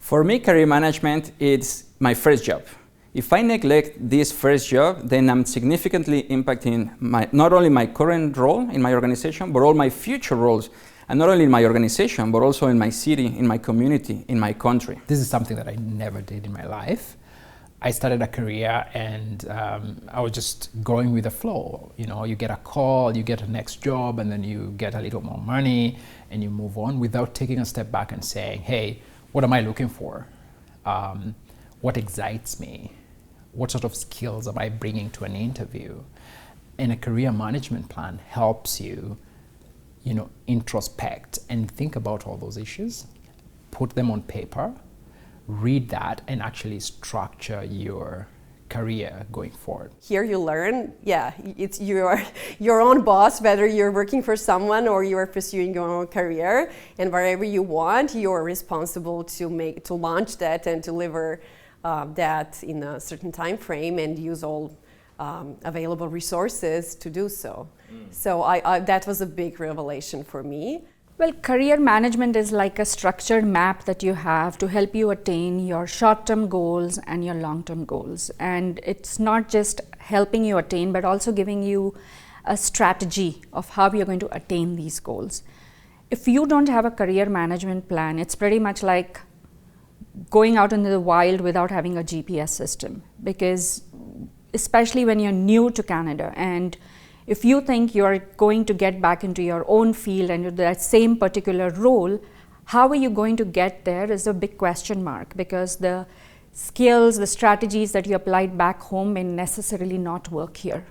For me, career management is my first job. If I neglect this first job, then I'm significantly impacting not only my current role in my organization, but all my future roles. And not only in my organization, but also in my city, in my community, in my country. This is something that I never did in my life. I started a career and I was just going with the flow. You know, you get a call, you get a next job, and then you get a little more money and you move on without taking a step back and saying, hey, what am I looking for? What excites me? What sort of skills am I bringing to an interview? And a career management plan helps you, introspect and think about all those issues, put them on paper, read that, and actually structure your career going forward. Here you learn, it's your own boss, whether you're working for someone or you're pursuing your own career, and wherever you want, you're responsible to launch that and deliver that in a certain time frame and use all available resources to do so. So that was a big revelation for me. Well, career management is like a structured map that you have to help you attain your short-term goals and your long-term goals. And it's not just helping you attain, but also giving you a strategy of how you're going to attain these goals. If you don't have a career management plan, it's pretty much like going out into the wild without having a GPS system, because especially when you're new to Canada, and if you think you're going to get back into your own field and that same particular role, how are you going to get there is a big question mark, because the skills, the strategies that you applied back home may necessarily not work here.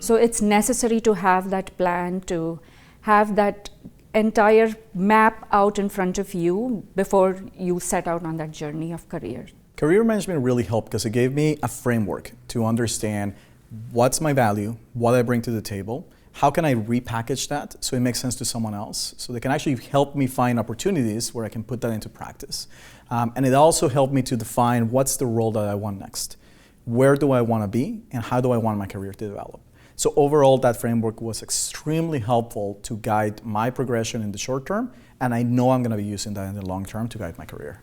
So it's necessary to have that plan, to have that entire map out in front of you before you set out on that journey of career. Career management really helped because it gave me a framework to understand what's my value, what I bring to the table, how can I repackage that so it makes sense to someone else, so they can actually help me find opportunities where I can put that into practice. And it also helped me to define what's the role that I want next, where do I want to be, and how do I want my career to develop. So overall, that framework was extremely helpful to guide my progression in the short term, and I know I'm going to be using that in the long term to guide my career.